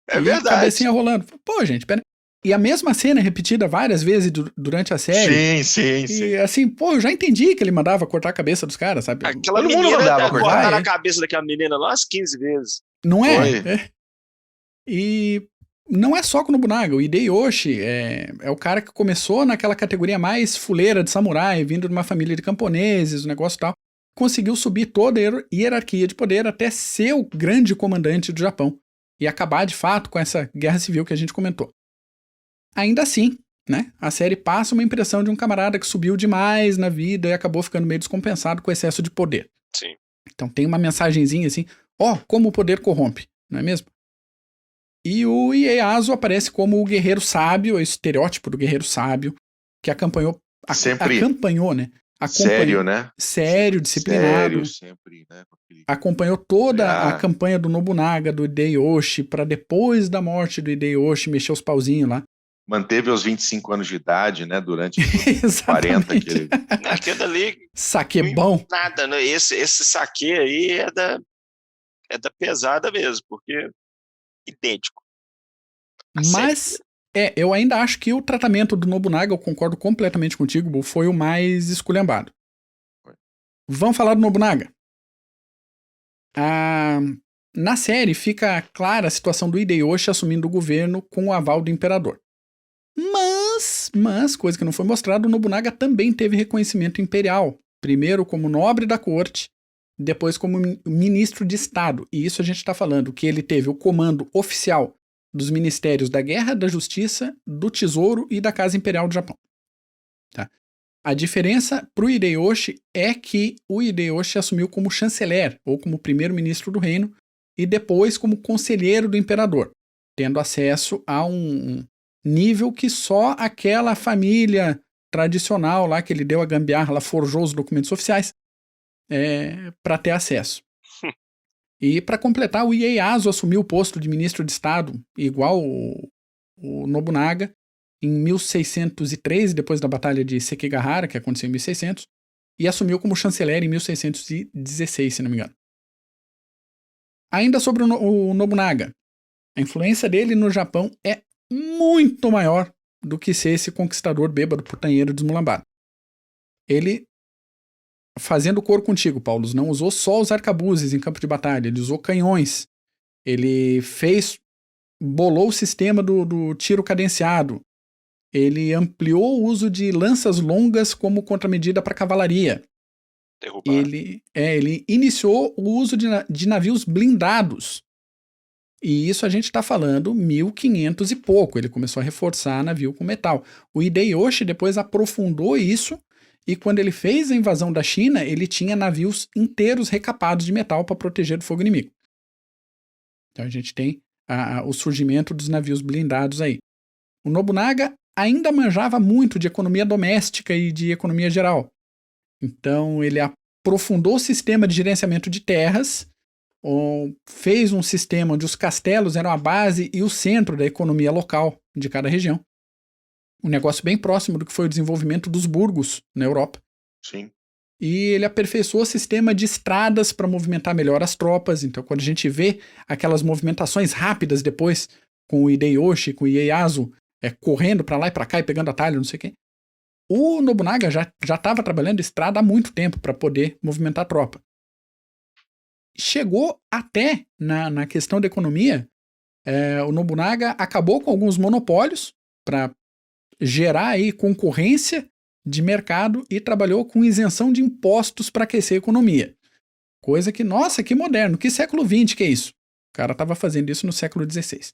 É verdade. Cabecinha rolando. Pô, gente, pera. E a mesma cena é repetida várias vezes durante a série. Sim. E assim, eu já entendi que ele mandava cortar a cabeça dos caras, sabe? Aquela menina cortaram a cabeça daquela menina lá umas 15 vezes. Não é? E não é só com o Nobunaga, o Hideyoshi é o cara que começou naquela categoria mais fuleira de samurai, vindo de uma família de camponeses, o negócio e tal, conseguiu subir toda a hierarquia de poder até ser o grande comandante do Japão e acabar de fato com essa guerra civil que a gente comentou. Ainda assim, né, a série passa uma impressão de um camarada que subiu demais na vida e acabou ficando meio descompensado com o excesso de poder. Sim. Então tem uma mensagenzinha assim, como o poder corrompe, não é mesmo? E o Ieyasu aparece como o guerreiro sábio, o estereótipo do guerreiro sábio, que acompanhou, né? Sério, né? Sério, disciplinado. Sério, sempre, né? Acompanhou toda a campanha do Nobunaga, do Hideyoshi, para depois da morte do Hideyoshi mexer os pauzinhos lá. Manteve aos 25 anos de idade, né? Durante os 40 que ele... Aquilo ali... Saque bom. Nada, né? Esse saque aí é da pesada mesmo, porque idêntico. Mas, eu ainda acho que o tratamento do Nobunaga, eu concordo completamente contigo, foi o mais esculhambado. Vamos falar do Nobunaga. Na série fica clara a situação do Hideyoshi assumindo o governo com o aval do imperador. Mas, coisa que não foi mostrada, o Nobunaga também teve reconhecimento imperial. Primeiro como nobre da corte, depois como ministro de Estado. E isso a gente está falando que ele teve o comando oficial dos ministérios da Guerra, da Justiça, do Tesouro e da Casa Imperial do Japão. Tá? A diferença para o Hideyoshi é que o Hideyoshi assumiu como chanceler, ou como primeiro-ministro do reino, e depois como conselheiro do imperador, tendo acesso a um nível que só aquela família tradicional lá que ele deu a gambiarra, ela forjou os documentos oficiais para ter acesso. E para completar, o Ieyasu assumiu o posto de ministro de Estado, igual o Nobunaga, em 1603, depois da Batalha de Sekigahara, que aconteceu em 1600, e assumiu como chanceler em 1616, se não me engano. Ainda sobre o Nobunaga, a influência dele no Japão é muito maior do que ser esse conquistador bêbado, putanheiro, desmulambado. Ele, fazendo cor contigo, Paulo, não usou só os arcabuzes em campo de batalha, ele usou canhões, ele bolou o sistema do tiro cadenciado, ele ampliou o uso de lanças longas como contramedida para cavalaria. Ele iniciou o uso de navios blindados. E isso a gente está falando 1500 e pouco. Ele começou a reforçar navio com metal. O Hideyoshi depois aprofundou isso, e quando ele fez a invasão da China, ele tinha navios inteiros recapados de metal para proteger do fogo inimigo. Então a gente tem o surgimento dos navios blindados aí. O Nobunaga ainda manjava muito de economia doméstica e de economia geral. Então ele aprofundou o sistema de gerenciamento de terras, fez um sistema onde os castelos eram a base e o centro da economia local de cada região. Um negócio bem próximo do que foi o desenvolvimento dos burgos na Europa. Sim. E ele aperfeiçoou o sistema de estradas para movimentar melhor as tropas. Então, quando a gente vê aquelas movimentações rápidas depois, com o Hideyoshi, com o Ieyasu, correndo para lá e para cá e pegando atalho, não sei o quê, o Nobunaga já estava trabalhando estrada há muito tempo para poder movimentar a tropa. Chegou até, na questão da economia, o Nobunaga acabou com alguns monopólios para gerar aí concorrência de mercado e trabalhou com isenção de impostos para aquecer a economia. Coisa que, nossa, que moderno, que século XX que é isso? O cara estava fazendo isso no século XVI.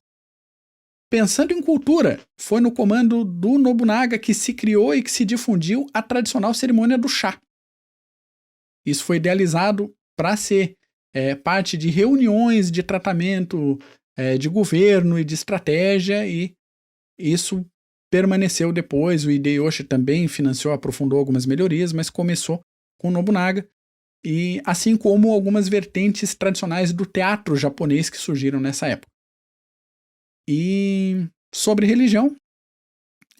Pensando em cultura, foi no comando do Nobunaga que se criou e que se difundiu a tradicional cerimônia do chá. Isso foi idealizado para ser parte de reuniões de tratamento de governo e de estratégia, e isso permaneceu depois. O Hideyoshi também financiou, aprofundou algumas melhorias, mas começou com o Nobunaga, e assim como algumas vertentes tradicionais do teatro japonês que surgiram nessa época. E sobre religião,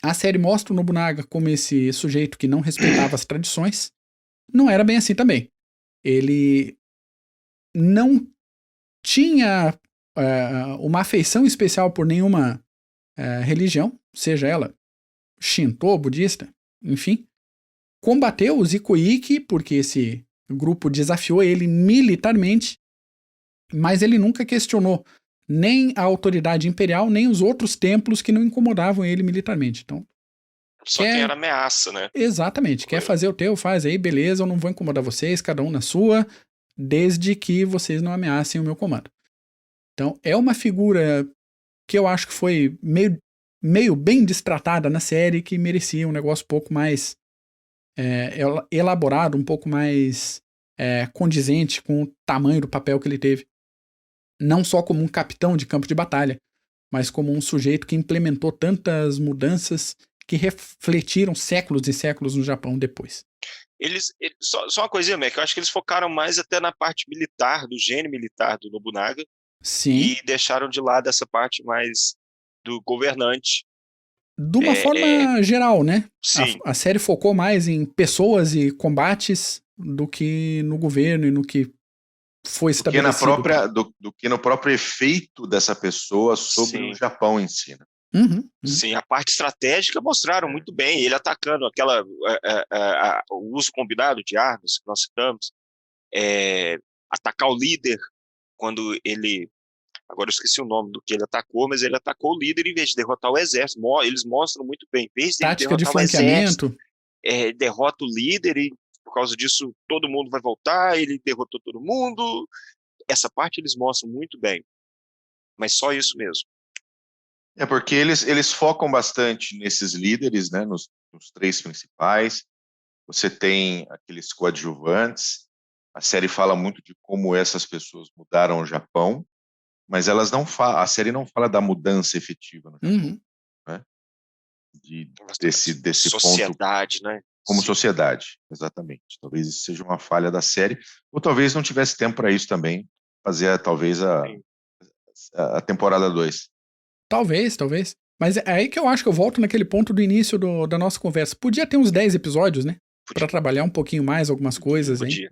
a série mostra o Nobunaga como esse sujeito que não respeitava as tradições. Não era bem assim também. Ele não tinha uma afeição especial por nenhuma religião, seja ela Shinto, budista, enfim. Combateu os Ikuiki, porque esse grupo desafiou ele militarmente, mas ele nunca questionou nem a autoridade imperial, nem os outros templos que não incomodavam ele militarmente. Então, Só quem era ameaça, né? exatamente. Quer fazer o teu, faz aí, beleza, eu não vou incomodar vocês, cada um na sua, desde que vocês não ameacem o meu comando. Então, é uma figura que eu acho que foi meio bem destratada na série, que merecia um negócio um pouco mais elaborado, um pouco mais condizente com o tamanho do papel que ele teve. Não só como um capitão de campo de batalha, mas como um sujeito que implementou tantas mudanças que refletiram séculos e séculos no Japão depois. Só uma coisinha, Mac, eu acho que eles focaram mais até na parte militar, do gênio militar do Nobunaga. Sim. E deixaram de lado essa parte mais do governante. De uma forma geral, né? Sim. A série focou mais em pessoas e combates do que no governo e no que foi estabelecido. Do que no próprio efeito dessa pessoa sobre o Japão em si. Né? Sim, a parte estratégica mostraram muito bem, ele atacando o uso combinado de armas que nós citamos, atacar o líder quando ele, agora eu esqueci o nome do que ele atacou, mas ele atacou o líder em vez de derrotar o exército. Eles mostram muito bem, em vez de tática de flanqueamento, derrota o líder e por causa disso todo mundo vai voltar, ele derrotou todo mundo. Essa parte eles mostram muito bem, mas só isso mesmo. Porque eles focam bastante nesses líderes, né, nos três principais. Você tem aqueles coadjuvantes. A série fala muito de como essas pessoas mudaram o Japão, mas a série não fala da mudança efetiva no Japão, né? Desse sociedade, ponto, né? Como sociedade, exatamente. Talvez isso seja uma falha da série, ou talvez não tivesse tempo para isso também, fazer talvez a temporada 2. Talvez. Mas é aí que eu acho que eu volto naquele ponto do início da nossa conversa. Podia ter uns 10 episódios, né? Para trabalhar um pouquinho mais algumas coisas, hein?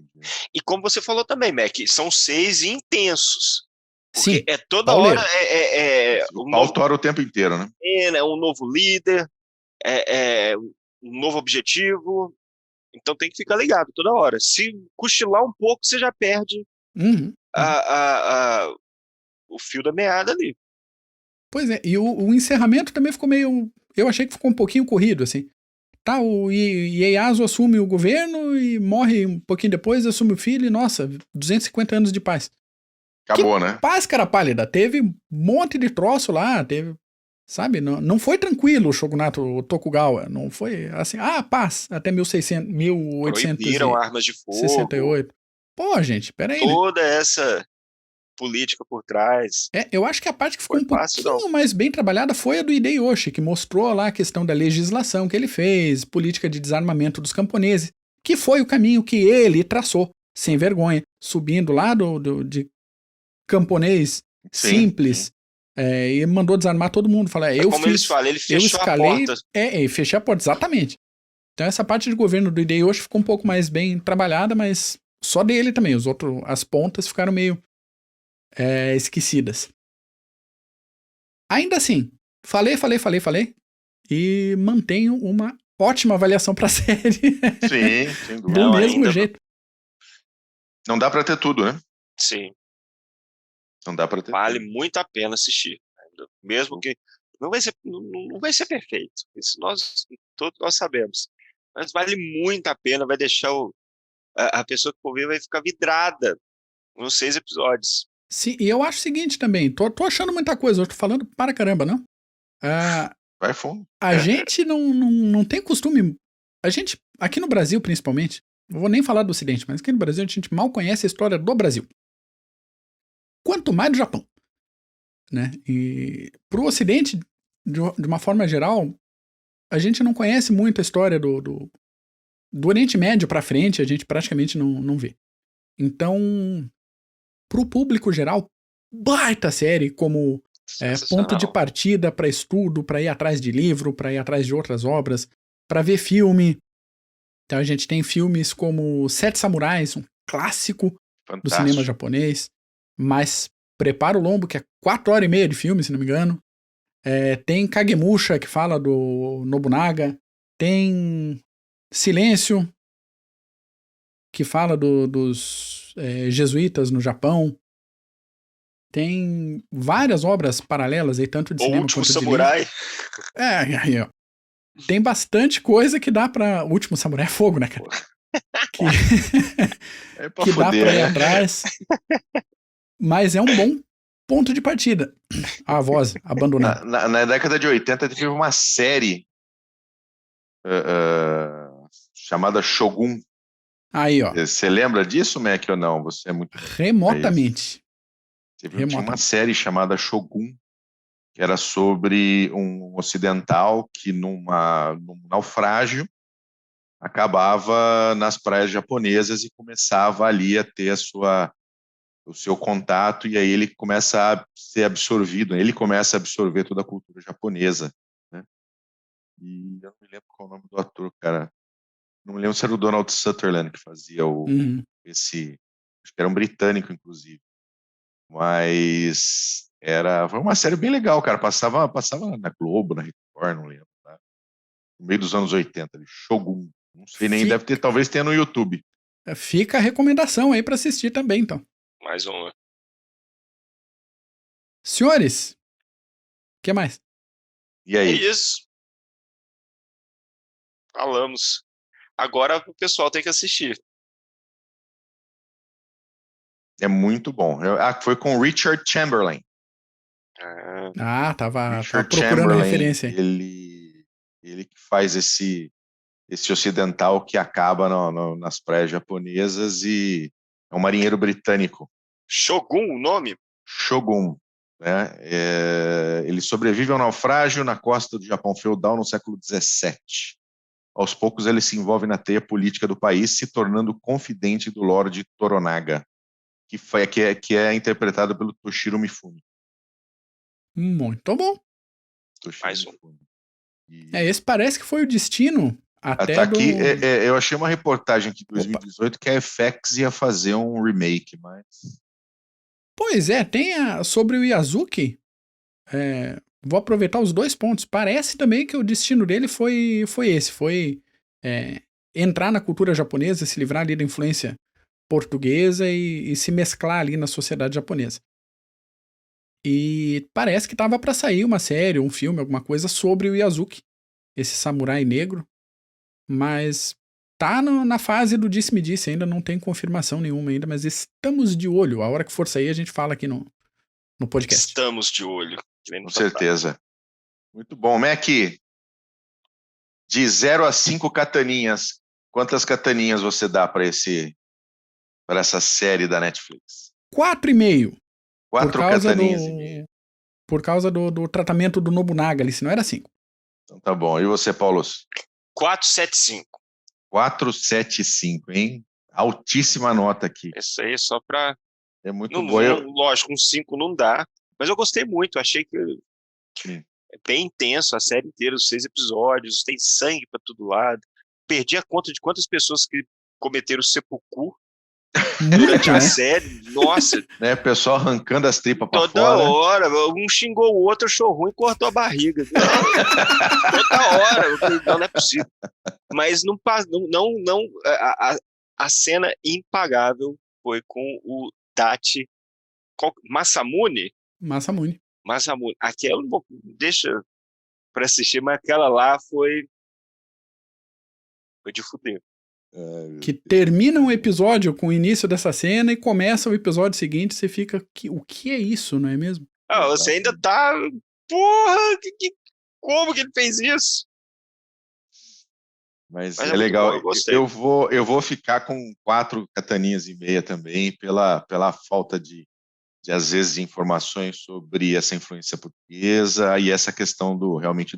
E como você falou também, Mac, são 6 intensos. Sim. Porque toda hora o pau tora o tempo inteiro, né? É um novo líder, um novo objetivo. Então tem que ficar ligado toda hora. Se cochilar um pouco, você já perde o fio da meada ali. Pois é, e o encerramento também ficou meio... Eu achei que ficou um pouquinho corrido, assim. Tá, o Ieyasu assume o governo e morre um pouquinho depois, assume o filho e, nossa, 250 anos de paz. Acabou, né? Paz, cara pálida. Teve um monte de troço lá, sabe? Não foi tranquilo o shogunato Tokugawa. Não foi assim, paz, até 1868. Proibiram armas de fogo. Pô, gente, peraí. Toda essa política por trás. Eu acho que a parte que ficou pouquinho mais bem trabalhada foi a do Hideyoshi, que mostrou lá a questão da legislação que ele fez, política de desarmamento dos camponeses, que foi o caminho que ele traçou, sem vergonha, subindo lá de camponês simples, e mandou desarmar todo mundo. Fala, eles falam, ele fechou a porta. Fechei a porta, exatamente. Então essa parte de governo do Hideyoshi ficou um pouco mais bem trabalhada, mas só dele também. As pontas ficaram meio esquecidas. Ainda assim, falei, e mantenho uma ótima avaliação pra série. Sim, sem dúvida. Do mesmo jeito. Não dá pra ter tudo, né? Sim. Não dá pra ter Vale tudo. muito a pena assistir. Mesmo que não vai ser perfeito. Isso todos nós sabemos. Mas vale muito a pena, vai deixar a pessoa que for ver vai ficar vidrada nos 6 episódios. Sim, e eu acho o seguinte também, tô achando muita coisa, eu tô falando para caramba, não? Vai fundo. A gente não tem costume, a gente, aqui no Brasil principalmente, não vou nem falar do Ocidente, mas aqui no Brasil a gente mal conhece a história do Brasil. Quanto mais do Japão, né? E pro Ocidente, de uma forma geral, a gente não conhece muito a história do Oriente Médio pra frente, a gente praticamente não vê. Então, pro público geral, baita série como ponto de partida para estudo, para ir atrás de livro, para ir atrás de outras obras, para ver filme. Então a gente tem filmes como Sete Samurais, um clássico do cinema japonês, mas prepara o lombo, que é 4h30 de filme, se não me engano. Tem Kagemusha, que fala do Nobunaga. Tem Silêncio, que fala dos jesuítas no Japão. Tem várias obras paralelas aí, tanto de O cinema Último quanto de Samurai. livro. Aí, ó. Tem bastante coisa que dá pra... O Último Samurai é fogo, né, cara? Que, É pra que dá foder, pra ir né? atrás. Mas é um bom ponto de partida. A voz abandonada. Na década de 80 teve uma série chamada Shogun. Aí, ó. Você lembra disso, Mac, ou não? Você é muito... Remotamente. Tinha uma série chamada Shogun, que era sobre um ocidental que num naufrágio acabava nas praias japonesas e começava ali a ter o seu contato, e aí ele começa a ser absorvido, ele começa a absorver toda a cultura japonesa, né? E eu não me lembro qual é o nome do ator, cara. Não me lembro se era o Donald Sutherland que fazia acho que era um britânico, inclusive. Mas foi uma série bem legal, cara. Passava na Globo, na Record, não lembro, tá? No meio dos anos 80, Shogun. Não sei nem, talvez tenha no YouTube. Fica a recomendação aí pra assistir também, então. Mais uma. Senhores, o que mais? E É aí? isso. Falamos. Agora o pessoal tem que assistir. É muito bom. Foi com Richard Chamberlain. Tava Richard procurando a Chamberlain, referência aí. ele que faz esse ocidental que acaba nas praias japonesas e é um marinheiro britânico. Shogun, o nome? Shogun. Né? Ele sobrevive ao naufrágio na costa do Japão feudal no século XVII. Aos poucos ele se envolve na teia política do país, se tornando confidente do Lorde Toranaga, que é interpretado pelo Toshiro Mifune. Muito bom. Mais um. Esse parece que foi o destino até aqui, eu achei uma reportagem aqui de 2018 que a FX ia fazer um remake, mas... Pois é, tem sobre o Yazuki. Vou aproveitar os 2 pontos. Parece também que o destino dele foi esse. Foi entrar na cultura japonesa, se livrar ali da influência portuguesa e se mesclar ali na sociedade japonesa. E parece que tava pra sair uma série, um filme, alguma coisa sobre o Yazuki, esse samurai negro. Mas tá na fase do disse-me-disse, ainda não tem confirmação nenhuma ainda, mas estamos de olho. A hora que for sair a gente fala aqui no podcast. Estamos de olho. Com certeza. Muito bom. Mac, de 0 a 5 kataninhas, quantas kataninhas você dá para essa série da Netflix? 4,5. 4 kataninhas e meio. Por causa do tratamento do Nobunaga ali, se não era 5. Então tá bom. E você, Paulo? 475. 475, hein? Altíssima nota aqui. Isso aí só pra... É muito bom. Lógico, um 5 não dá. Mas eu gostei muito. Achei que é bem intenso a série inteira, os 6 episódios. Tem sangue pra todo lado. Perdi a conta de quantas pessoas que cometeram seppuku durante a série. Nossa. Né, o pessoal arrancando as tripas pra toda fora. Toda hora. Um xingou o outro, achou ruim e cortou a barriga. Toda hora. Eu falei, não é possível. Mas a cena impagável foi com o Dachi Masamune. Aquela deixa pra assistir, mas aquela lá foi de fuder. Que termina um episódio com o início dessa cena e começa o episódio seguinte, você fica, o que é isso, não é mesmo? Você ainda tá, porra, como que ele fez isso? Mas é legal. Bom, eu vou ficar com 4 kataninhas e meia também pela falta de às vezes de informações sobre essa influência portuguesa e essa questão realmente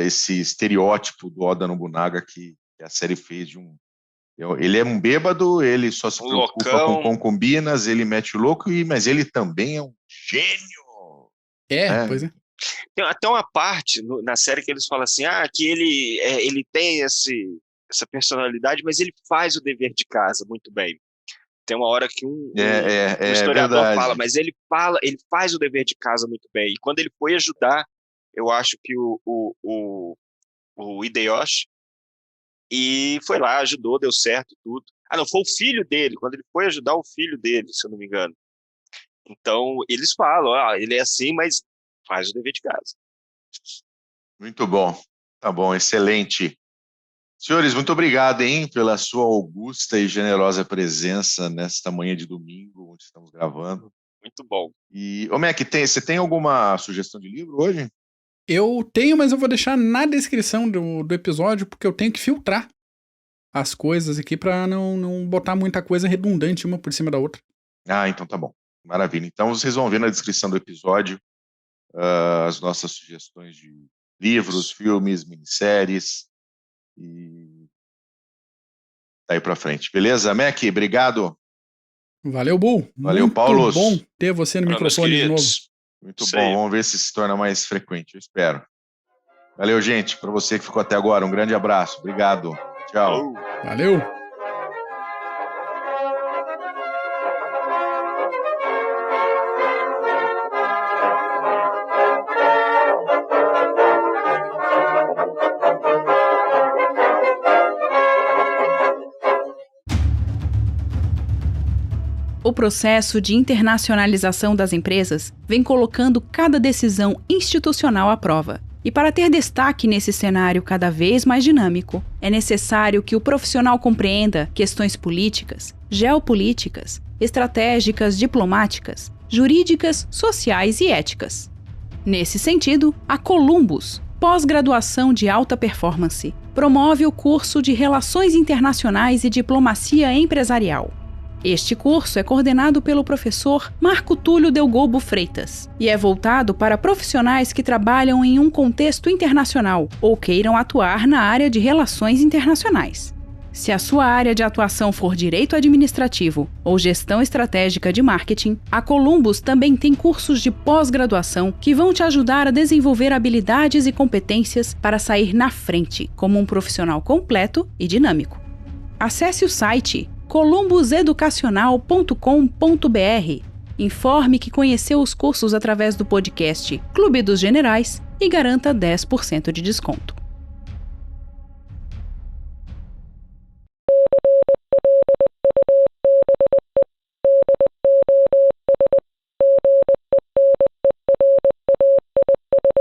esse estereótipo do Oda Nobunaga que a série fez ele é um bêbado, ele só se preocupa com concubinas, ele mete o louco, mas ele também é um gênio. Pois é. Tem até uma parte na série que eles falam assim, que ele tem essa personalidade, mas ele faz o dever de casa muito bem. Tem uma hora que um historiador fala, mas ele faz o dever de casa muito bem. E quando ele foi ajudar, eu acho que o Hideyoshi, e foi lá, ajudou, deu certo tudo. Não, foi o filho dele, quando ele foi ajudar o filho dele, se eu não me engano. Então, eles falam, ele é assim, mas faz o dever de casa. Muito bom. Tá bom, excelente. Senhores, muito obrigado, hein, pela sua augusta e generosa presença nesta manhã de domingo, onde estamos gravando. Muito bom. E, Mac, você tem alguma sugestão de livro hoje? Eu tenho, mas eu vou deixar na descrição do episódio, porque eu tenho que filtrar as coisas aqui pra não botar muita coisa redundante uma por cima da outra. Ah, então tá bom. Maravilha. Então vocês vão ver na descrição do episódio as nossas sugestões de livros, filmes, minisséries e daí pra frente. Beleza, Mac? Obrigado. Valeu, Bull. Valeu, muito Paulo. Bom ter você no microfone de novo. Muito bom. Vamos ver se torna mais frequente, eu espero. Valeu, gente. Para você que ficou até agora, um grande abraço. Obrigado. Tchau. Valeu. O processo de internacionalização das empresas vem colocando cada decisão institucional à prova. E para ter destaque nesse cenário cada vez mais dinâmico, é necessário que o profissional compreenda questões políticas, geopolíticas, estratégicas, diplomáticas, jurídicas, sociais e éticas. Nesse sentido, a Columbus, pós-graduação de alta performance, promove o curso de Relações Internacionais e Diplomacia Empresarial. Este curso é coordenado pelo professor Marco Túlio Delgobo Freitas e é voltado para profissionais que trabalham em um contexto internacional ou queiram atuar na área de relações internacionais. Se a sua área de atuação for direito administrativo ou gestão estratégica de marketing, a Columbus também tem cursos de pós-graduação que vão te ajudar a desenvolver habilidades e competências para sair na frente como um profissional completo e dinâmico. Acesse o site columbuseducacional.com.br. Informe que conheceu os cursos através do podcast Clube dos Generais e garanta 10% de desconto.